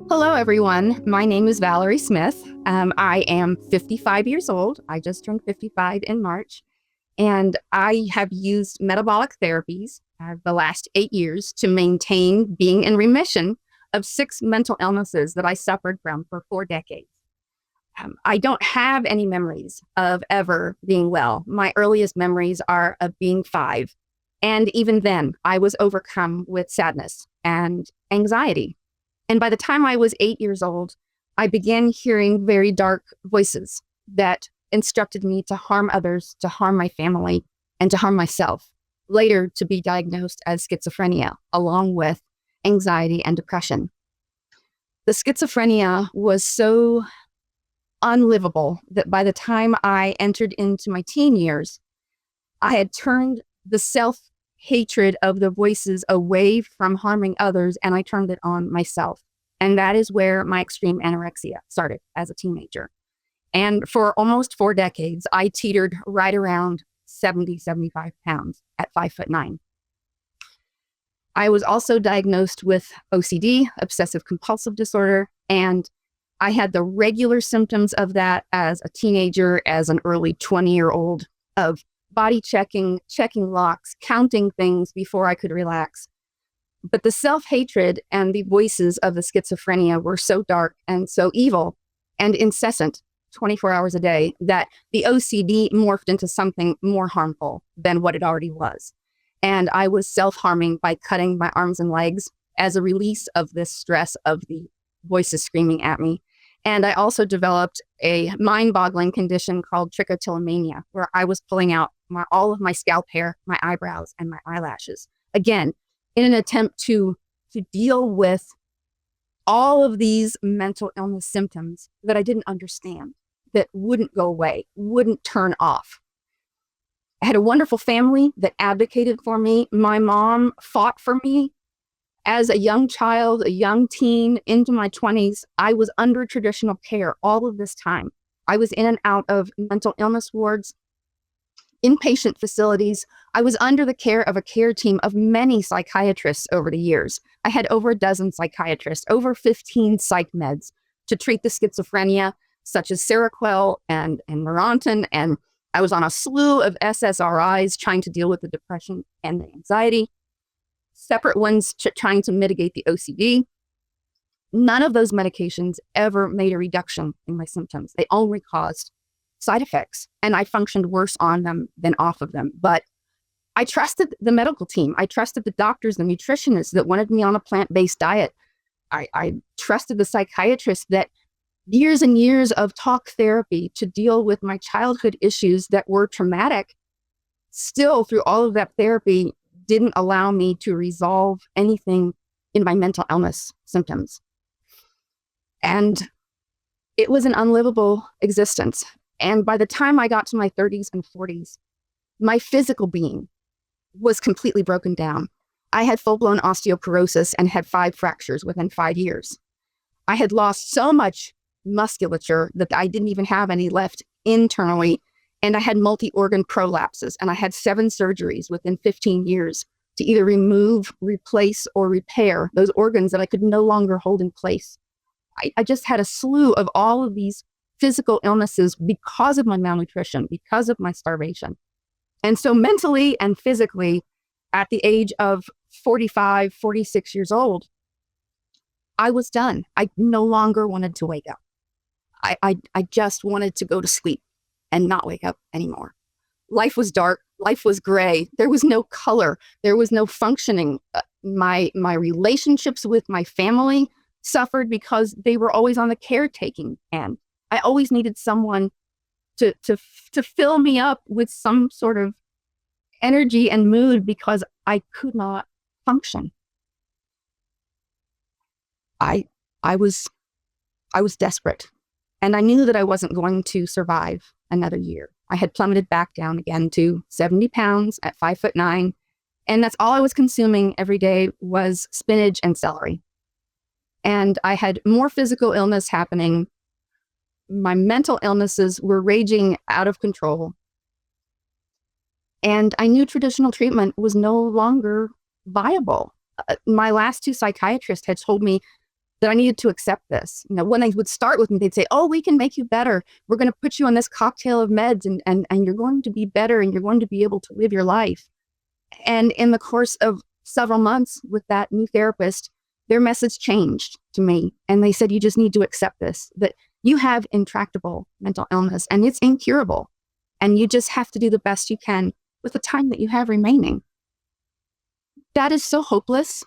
Hello, everyone. My name is Valerie Smith. I am 55 years old. I just turned 55 in March. And I have used metabolic therapies the last 8 years to maintain being in remission of 6 mental illnesses that I suffered from for 4 decades. I don't have any memories of ever being well. My earliest memories are of being 5. And even then, I was overcome with sadness and anxiety. And by the time I was 8 years old, I began hearing very dark voices that instructed me to harm others, to harm my family, and to harm myself, later to be diagnosed as schizophrenia, along with anxiety and depression. The schizophrenia was so unlivable that by the time I entered into my teen years, I had turned the self-hatred of the voices away from harming others, and I turned it on myself. And that is where my extreme anorexia started as a teenager. And for almost 4 decades, I teetered right around 70, 75 pounds at 5'9". I was also diagnosed with OCD, obsessive-compulsive disorder, and I had the regular symptoms of that as a teenager, as an early 20-year-old, of body checking locks, counting things before I could relax. But the self-hatred and the voices of the schizophrenia were so dark and so evil and incessant, 24 hours a day, that the OCD morphed into something more harmful than what it already was. And I was self-harming by cutting my arms and legs as a release of this stress of the voices screaming at me. And I also developed a mind-boggling condition called trichotillomania, where I was pulling out all of my scalp hair, my eyebrows, and my eyelashes. Again, in an attempt to deal with all of these mental illness symptoms that I didn't understand, that wouldn't go away, wouldn't turn off. I had a wonderful family that advocated for me. My mom fought for me. As a young child, a young teen, into my 20s, I was under traditional care all of this time. I was in and out of mental illness wards, inpatient facilities. I was under the care of a care team of many psychiatrists over the years. I had over a dozen psychiatrists, over 15 psych meds to treat the schizophrenia, such as Seroquel and Neurontin, and I was on a slew of SSRIs trying to deal with the depression and the anxiety, separate ones trying to mitigate the OCD. None of those medications ever made a reduction in my symptoms. They only caused side effects, and I functioned worse on them than off of them. But I trusted the medical team. I trusted the doctors, the nutritionists that wanted me on a plant-based diet. I trusted the psychiatrists that years and years of talk therapy to deal with my childhood issues that were traumatic, still through all of that therapy, didn't allow me to resolve anything in my mental illness symptoms. And it was an unlivable existence. And by the time I got to my 30s and 40s, my physical being was completely broken down. I had full-blown osteoporosis and had 5 fractures within 5 years. I had lost so much musculature that I didn't even have any left internally. And I had multi-organ prolapses, and I had 7 surgeries within 15 years to either remove, replace, or repair those organs that I could no longer hold in place. I just had a slew of all of these physical illnesses because of my malnutrition, because of my starvation. And so mentally and physically, at the age of 45, 46 years old, I was done. I no longer wanted to wake up. I just wanted to go to sleep and not wake up anymore. Life was dark. Life was gray. There was no color. There was no functioning. My relationships with my family suffered because they were always on the caretaking end. I always needed someone to fill me up with some sort of energy and mood because I could not function. I was desperate, and I knew that I wasn't going to survive another year. I had plummeted back down again to 70 pounds at 5'9", and that's all I was consuming every day was spinach and celery. And I had more physical illness happening. My mental illnesses were raging out of control. And I knew traditional treatment was no longer viable. My last 2 psychiatrists had told me that I needed to accept this. When they would start with me, they'd say, oh, we can make you better. We're going to put you on this cocktail of meds and you're going to be better and you're going to be able to live your life. And in the course of several months with that new therapist, their message changed to me. And they said, you just need to accept this, that you have intractable mental illness and it's incurable. And you just have to do the best you can with the time that you have remaining. That is so hopeless.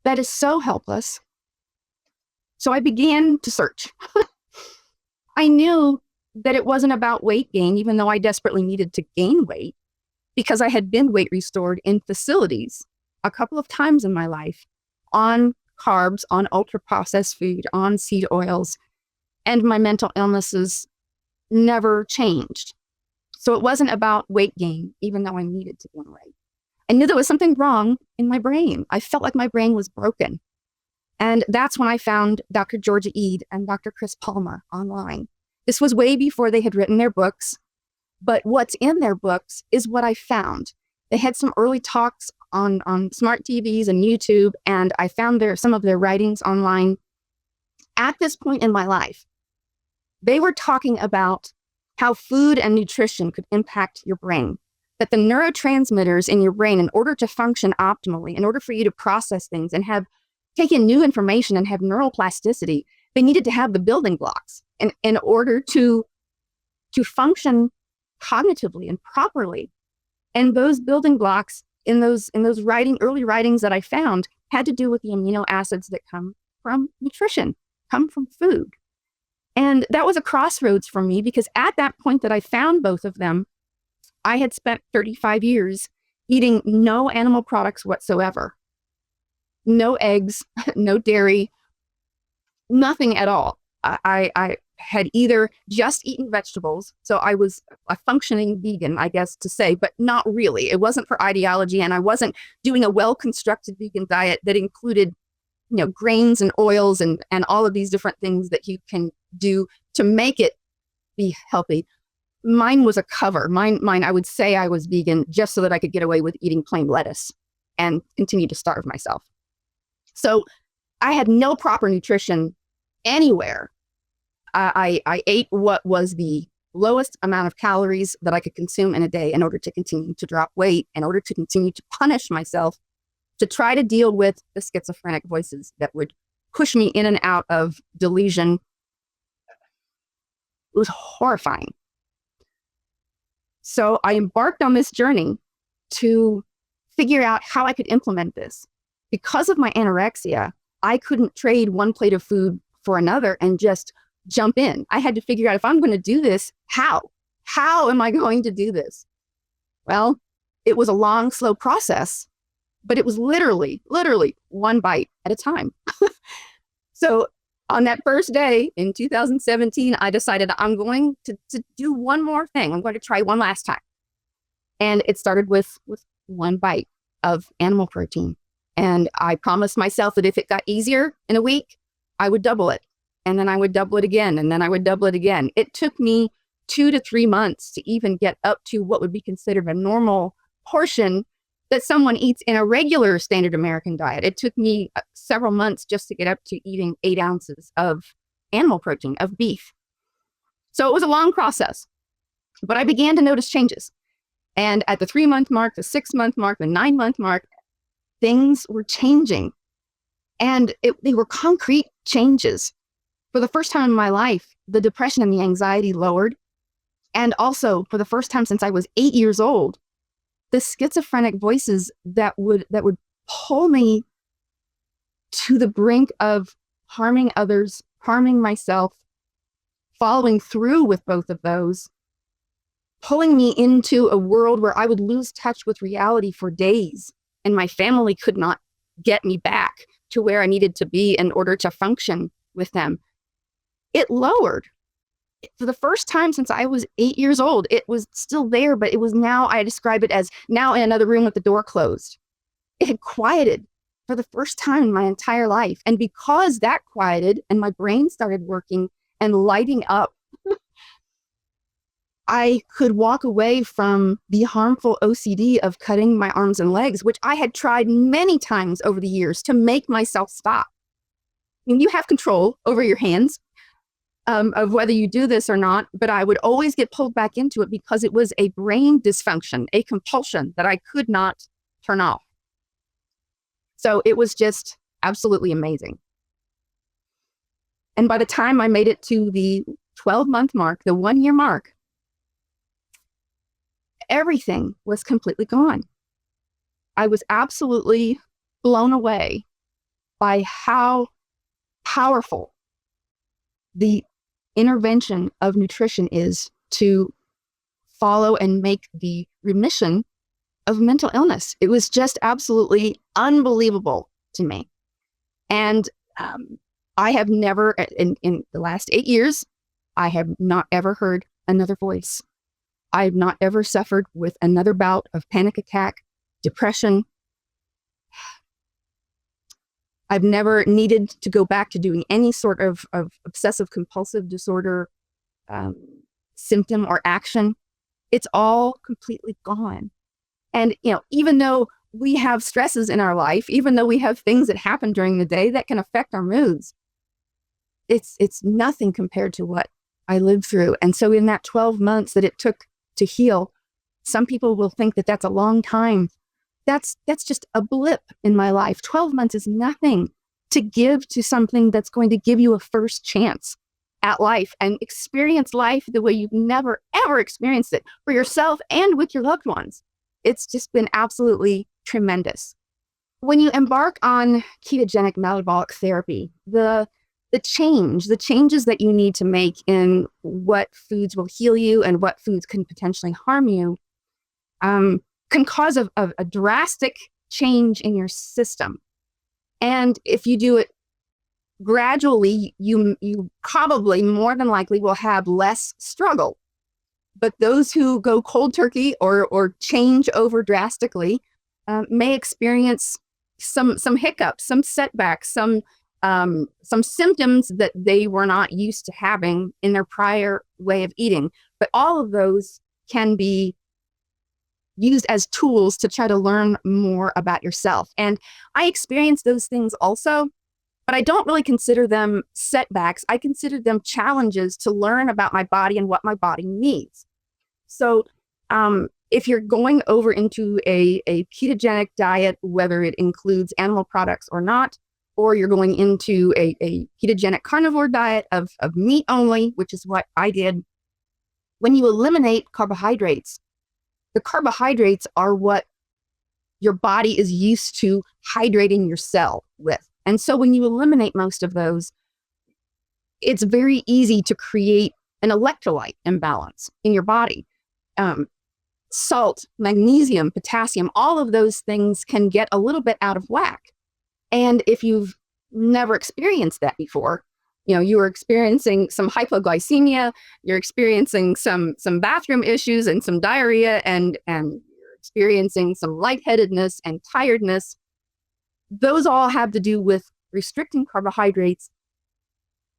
That is so helpless. So I began to search. I knew that it wasn't about weight gain, even though I desperately needed to gain weight, because I had been weight restored in facilities a couple of times in my life on carbs, on ultra-processed food, on seed oils, and my mental illnesses never changed. So it wasn't about weight gain, even though I needed to gain weight. I knew there was something wrong in my brain. I felt like my brain was broken. And that's when I found Dr. Georgia Ede and Dr. Chris Palma online. This was way before they had written their books, but what's in their books is what I found. They had some early talks on smart TVs and YouTube, and I found some of their writings online. At this point in my life, they were talking about how food and nutrition could impact your brain, that the neurotransmitters in your brain, in order to function optimally, in order for you to process things and take in new information and have neural plasticity, they needed to have the building blocks in order to function cognitively and properly. And those building blocks in those early writings that I found had to do with the amino acids that come from nutrition, come from food. And that was a crossroads for me, because at that point that I found both of them, I had spent 35 years eating no animal products whatsoever. No eggs, no dairy, nothing at all. I had either just eaten vegetables, so I was a functioning vegan, I guess to say, but not really. It wasn't for ideology, and I wasn't doing a well-constructed vegan diet that included, grains and oils and all of these different things that you can do to make it be healthy. Mine was a cover. Mine, I would say I was vegan just so that I could get away with eating plain lettuce and continue to starve myself. So I had no proper nutrition anywhere. I ate what was the lowest amount of calories that I could consume in a day in order to continue to drop weight, in order to continue to punish myself, to try to deal with the schizophrenic voices that would push me in and out of delusion. It was horrifying. So I embarked on this journey to figure out how I could implement this. Because of my anorexia, I couldn't trade one plate of food for another and just jump in. I had to figure out, if I'm going to do this, how? How am I going to do this? Well, it was a long, slow process, but it was literally one bite at a time. So on that first day in 2017, I decided I'm going to do one more thing. I'm going to try one last time. And it started with one bite of animal protein. And I promised myself that if it got easier in a week, I would double it. And then I would double it again. And then I would double it again. It took me 2 to 3 months to even get up to what would be considered a normal portion that someone eats in a regular standard American diet. It took me several months just to get up to eating 8 ounces of animal protein, of beef. So it was a long process, but I began to notice changes. And at the 3-month mark, the 6-month mark, the 9-month mark, things were changing. And they were concrete changes. For the first time in my life, the depression and the anxiety lowered. And also, for the first time since I was 8 years old, the schizophrenic voices that would pull me to the brink of harming others, harming myself, following through with both of those, pulling me into a world where I would lose touch with reality for days, and my family could not get me back to where I needed to be in order to function with them. It lowered. For the first time since I was 8 years old, it was still there, but it was now, I describe it as now in another room with the door closed. It had quieted for the first time in my entire life. And because that quieted and my brain started working and lighting up, I could walk away from the harmful OCD of cutting my arms and legs, which I had tried many times over the years to make myself stop. you have control over your hands of whether you do this or not, but I would always get pulled back into it because it was a brain dysfunction, a compulsion that I could not turn off. So it was just absolutely amazing. And by the time I made it to the 12-month mark, the 1-year mark, everything was completely gone. I was absolutely blown away by how powerful the intervention of nutrition is to follow and make the remission of mental illness. It was just absolutely unbelievable to me. And I have never, in the last 8 years, I have not ever heard another voice. I have not ever suffered with another bout of panic attack, depression. I've never needed to go back to doing any sort of obsessive-compulsive disorder symptom or action. It's all completely gone. And, even though we have stresses in our life, even though we have things that happen during the day that can affect our moods, it's nothing compared to what I lived through. And so in that 12 months that it took to heal, some people will think that that's a long time. That's just a blip in my life. 12 months is nothing to give to something that's going to give you a first chance at life and experience life the way you've never, ever experienced it for yourself and with your loved ones. It's just been absolutely tremendous. When you embark on ketogenic metabolic therapy, the changes that you need to make in what foods will heal you and what foods can potentially harm you can cause a drastic change in your system. And if you do it gradually, you probably more than likely will have less struggle. But those who go cold turkey or change over drastically may experience some hiccups, some setbacks, some symptoms that they were not used to having in their prior way of eating. But all of those can be used as tools to try to learn more about yourself. And I experienced those things also, but I don't really consider them setbacks. I consider them challenges to learn about my body and what my body needs. So if you're going over into a ketogenic diet, whether it includes animal products or not, or you're going into a ketogenic carnivore diet of meat only, which is what I did, when you eliminate carbohydrates, the carbohydrates are what your body is used to hydrating your cell with. And so when you eliminate most of those, it's very easy to create an electrolyte imbalance in your body. Salt, magnesium, potassium, all of those things can get a little bit out of whack. And if you've never experienced that before, you were experiencing some hypoglycemia, you're experiencing some bathroom issues and some diarrhea, and you're experiencing some lightheadedness and tiredness. Those all have to do with restricting carbohydrates,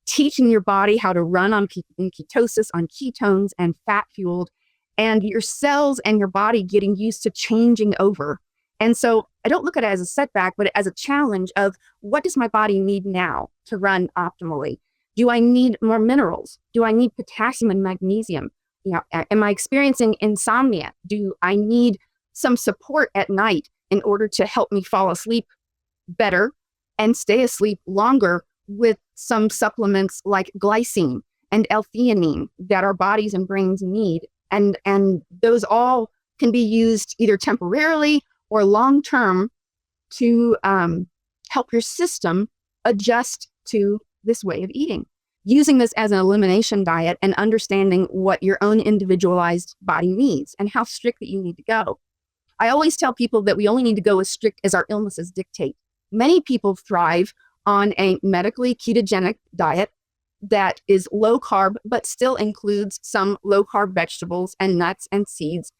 teaching your body how to run in ketosis, on ketones and fat-fueled, and your cells and your body getting used to changing over. And so I don't look at it as a setback, but as a challenge of what does my body need now to run optimally? Do I need more minerals? Do I need potassium and magnesium? Am I experiencing insomnia? Do I need some support at night in order to help me fall asleep better and stay asleep longer with some supplements like glycine and L-theanine that our bodies and brains need? And those all can be used either temporarily or long-term to help your system adjust to this way of eating. Using this as an elimination diet and understanding what your own individualized body needs and how strict that you need to go. I always tell people that we only need to go as strict as our illnesses dictate. Many people thrive on a medically ketogenic diet that is low carb, but still includes some low carb vegetables and nuts and seeds.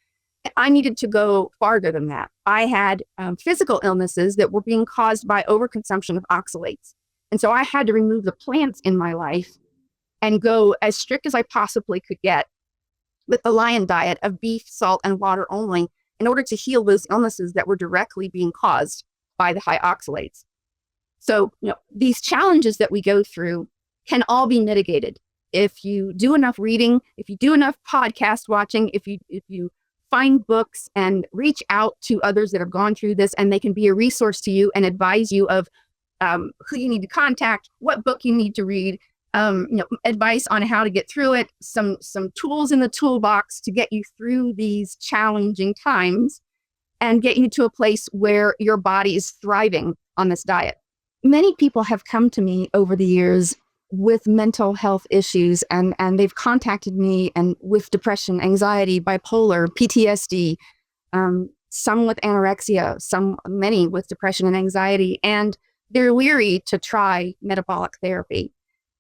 I needed to go farther than that. I had physical illnesses that were being caused by overconsumption of oxalates. And so I had to remove the plants in my life and go as strict as I possibly could get with the lion diet of beef, salt, and water only in order to heal those illnesses that were directly being caused by the high oxalates. So, these challenges that we go through can all be mitigated if you do enough reading, if you do enough podcast watching, if you find books and reach out to others that have gone through this, and they can be a resource to you and advise you of who you need to contact, what book you need to read, advice on how to get through it, some tools in the toolbox to get you through these challenging times and get you to a place where your body is thriving on this diet. Many people have come to me over the years with mental health issues, and they've contacted me and with depression, anxiety, bipolar, PTSD, some with anorexia, many with depression and anxiety, and they're weary to try metabolic therapy.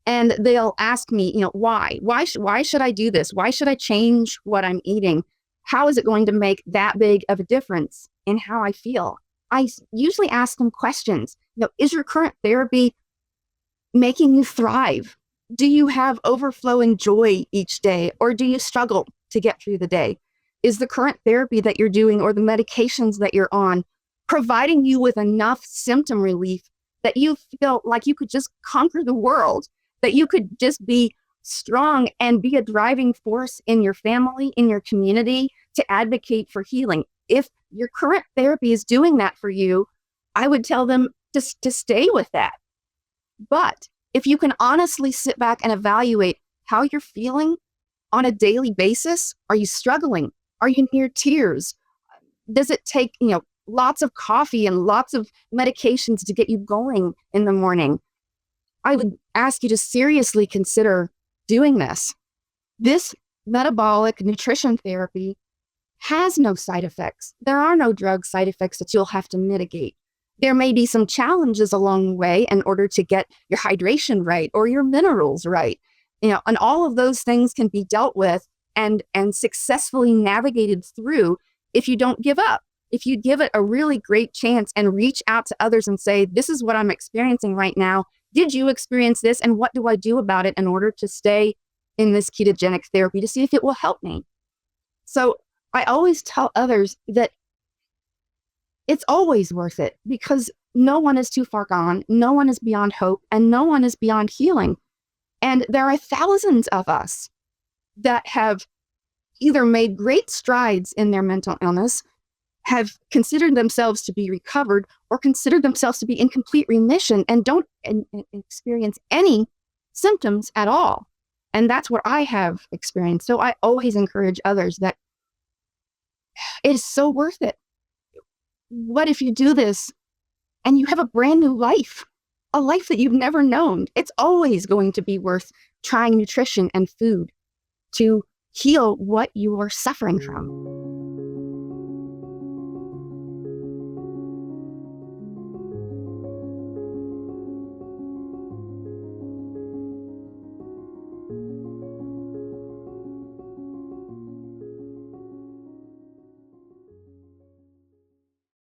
And they'll ask me, why? Why should I do this? Why should I change what I'm eating? How is it going to make that big of a difference in how I feel? I usually ask them questions. Is your current therapy making you thrive? Do you have overflowing joy each day, or do you struggle to get through the day? Is the current therapy that you're doing or the medications that you're on providing you with enough symptom relief that you feel like you could just conquer the world, that you could just be strong and be a driving force in your family, in your community, to advocate for healing? If your current therapy is doing that for you, I would tell them to stay with that. But if you can honestly sit back and evaluate how you're feeling on a daily basis, are you struggling? Are you near tears? Does it take, lots of coffee and lots of medications to get you going in the morning? I would ask you to seriously consider doing this. This metabolic nutrition therapy has no side effects. There are no drug side effects that you'll have to mitigate. There may be some challenges along the way in order to get your hydration right or your minerals right. And all of those things can be dealt with and successfully navigated through if you don't give up. If you give it a really great chance and reach out to others and say, this is what I'm experiencing right now. Did you experience this? And what do I do about it in order to stay in this ketogenic therapy to see if it will help me? So I always tell others that it's always worth it, because no one is too far gone, no one is beyond hope, and no one is beyond healing. And there are thousands of us that have either made great strides in their mental illness, have considered themselves to be recovered, or considered themselves to be in complete remission and don't experience any symptoms at all. And that's what I have experienced. So I always encourage others that it is so worth it. What if you do this and you have a brand new life, a life that you've never known? It's always going to be worth trying nutrition and food to heal what you are suffering from.